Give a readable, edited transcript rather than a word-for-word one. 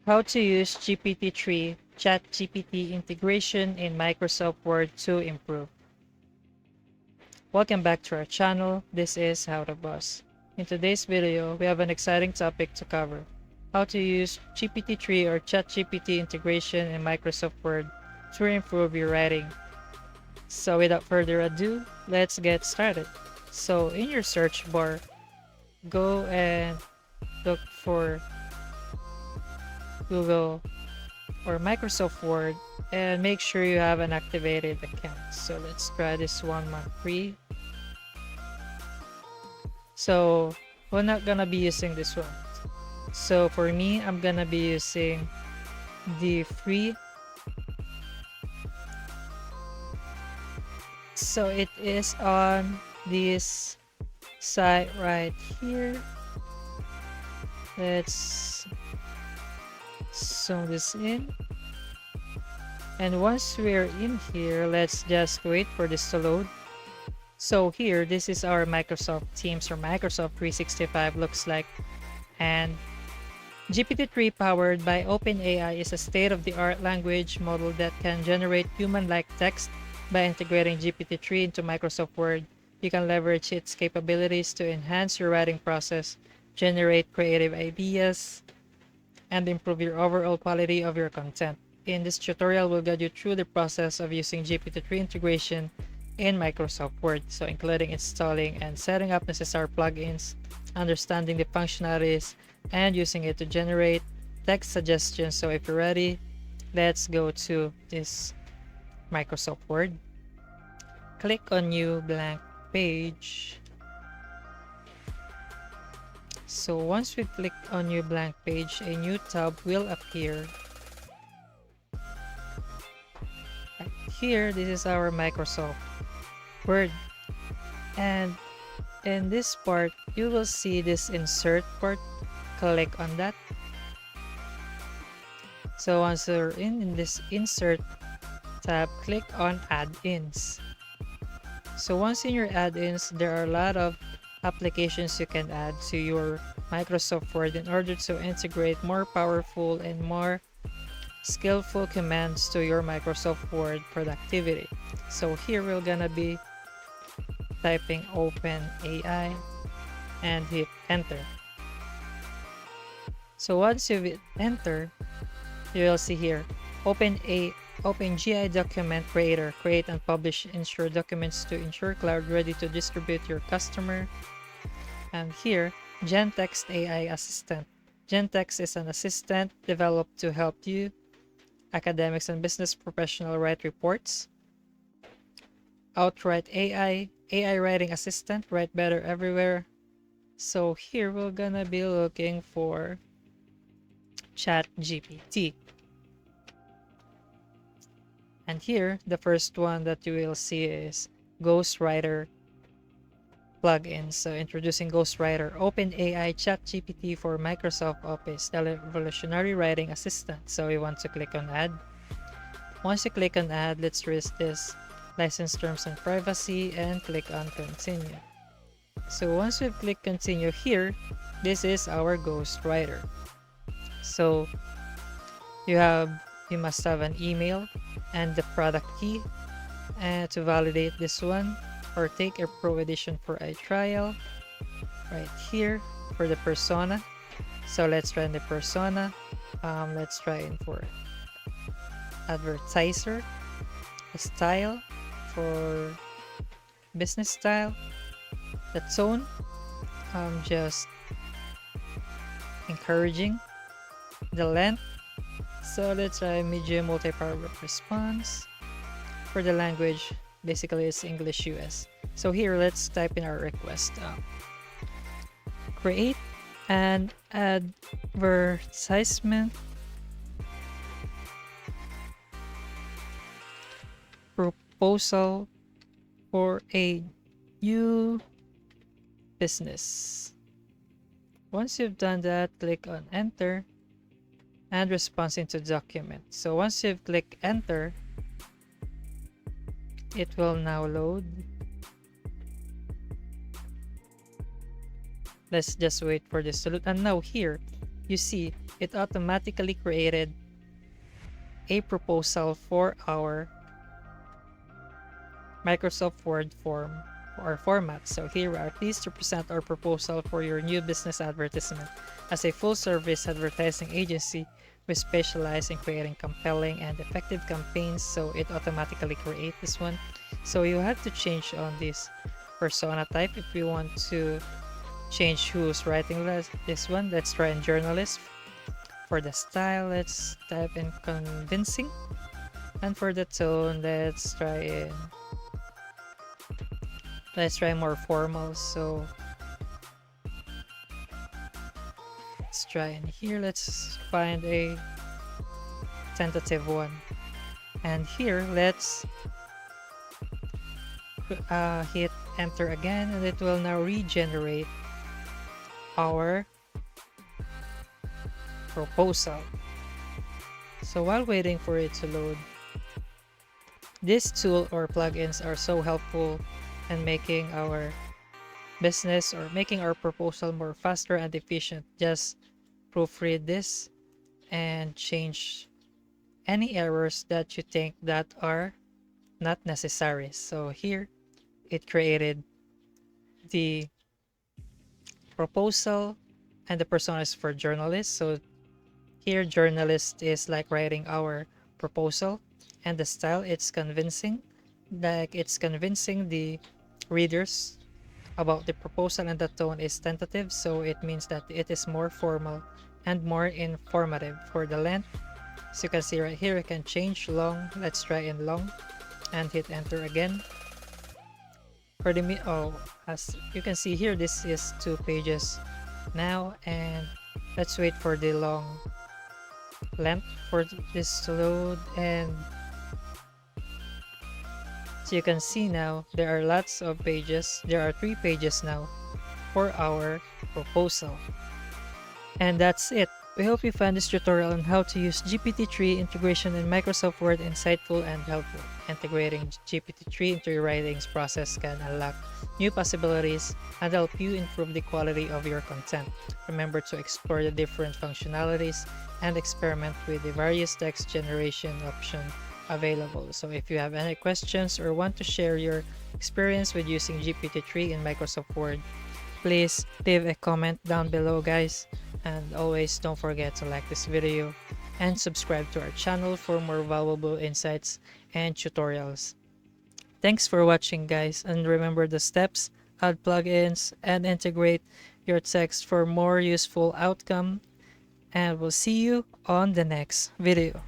How to use GPT-3 ChatGPT integration in Microsoft Word to improve. Welcome back to our channel. This is How to Boss. In today's video, we have an exciting topic to cover. How to use GPT-3 or ChatGPT integration in Microsoft Word to improve your writing. So without further ado, let's get started. So in your search bar, go and look for Google or Microsoft Word and make sure you have an activated account. So let's try this 1 month free. So we're not gonna be using this one. So for me, I'm gonna be using the free. So it is on this site right here. Let's zoom this in. And once we're in here, let's just wait for this to load. So here, this is our Microsoft Teams or Microsoft 365 looks like. And GPT-3 powered by OpenAI is a state-of-the-art language model that can generate human-like text. By integrating GPT-3 into Microsoft Word, you can leverage its capabilities to enhance your writing process, generate creative ideas, and improve your overall quality of your content. In this tutorial, we'll guide you through the process of using GPT-3 integration in Microsoft Word, so including installing and setting up necessary plugins, understanding the functionalities, and using it to generate text suggestions. So if you're ready, let's go to this Microsoft Word. Click on New Blank Page. So once we click on New Blank Page, a new tab will appear. Right here, this is our Microsoft Word. And in this part, you will see this insert part. Click on that. So once you're in this insert tab, click on add-ins. So once in your add-ins, there are a lot of applications you can add to your Microsoft Word in order to integrate more powerful and more skillful commands to your Microsoft Word productivity. So here we're gonna be typing OpenAI and hit enter. So once you hit enter, you will see here OpenGI document creator, create and publish ensure documents to ensure cloud ready to distribute your customer. And here Gentext AI assistant. Gentext is an assistant developed to help you academics and business professional write reports. Outright AI writing assistant, write better everywhere. So here we're gonna be looking for ChatGPT. And here, the first one that you will see is Ghostwriter plugin. So introducing Ghostwriter, OpenAI ChatGPT for Microsoft Office, the revolutionary writing assistant. So we want to click on add. Once you click on add, let's read this license terms and privacy and click on continue. So once we've clicked continue here, this is our Ghostwriter. So you must have an email and the product key and to validate this one, or take a pro edition for a trial right here for the persona. So let's try in the persona. Let's try in for advertiser, style for business style, the tone just encouraging, the length. So let's try medium multi-paragraph response. For the language, basically it's English US. So here, let's type in our request. Create an advertisement proposal for a new business. Once you've done that, click on enter and response into document. So once you've clicked enter, it will now load. Let's just wait for this to load. And now here, you see it automatically created a proposal for our Microsoft Word form or format. So here we are pleased to present our proposal for your new business advertisement. As a full-service advertising agency, we specialize in creating compelling and effective campaigns, so it automatically creates this one. So you have to change on this persona type if you want to change who's writing this one. Let's try in journalist. For the style, let's type in convincing. And for the tone, let's try more formal. So let's try in here. Let's find a tentative one. And here, let's hit enter again, and it will now regenerate our proposal. So while waiting for it to load, this tool or plugins are so helpful in making our business or making our proposal more faster and efficient. Just proofread this and change any errors that you think that are not necessary. So here it created the proposal and the personas for journalists. So here journalist is like writing our proposal, and the style it's convincing, like it's convincing the readers about the proposal, and the tone is tentative, so it means that it is more formal and more informative. For the length, as you can see right here, you can change long. Let's try in long and hit enter again. For the as you can see here, this is 2 pages now, and let's wait for the long length for this to load. And so you can see now there are lots of pages. There are 3 pages now for our proposal. And that's it. We hope you found this tutorial on how to use GPT-3 integration in Microsoft Word insightful and helpful. Integrating GPT-3 into your writings process can unlock new possibilities and help you improve the quality of your content. Remember to explore the different functionalities and experiment with the various text generation options available. So if you have any questions or want to share your experience with using GPT-3 in Microsoft Word, please leave a comment down below, guys. And always don't forget to like this video and subscribe to our channel for more valuable insights and tutorials. Thanks for watching, guys, and remember the steps, add plugins, and integrate your text for more useful outcome. And we'll see you on the next video.